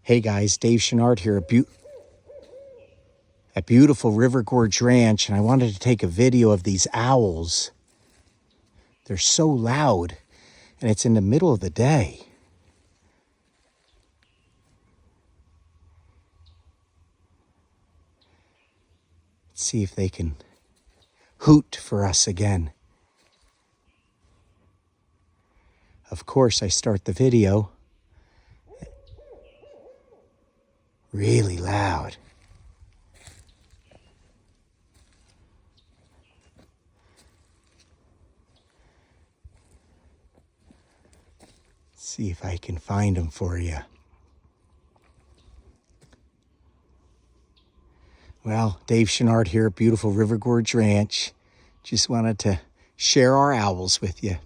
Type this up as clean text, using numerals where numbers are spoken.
Hey guys, Dave Chenard here at beautiful River Gorge Ranch, and I wanted to take a video of these owls. They're so loud, and it's in the middle of the day. Let's see if they can hoot for us again. Of course, I start the video really loud. See if I can find them for you. Well, Dave Chenard here at beautiful River Gorge Ranch. Just wanted to share our owls with you.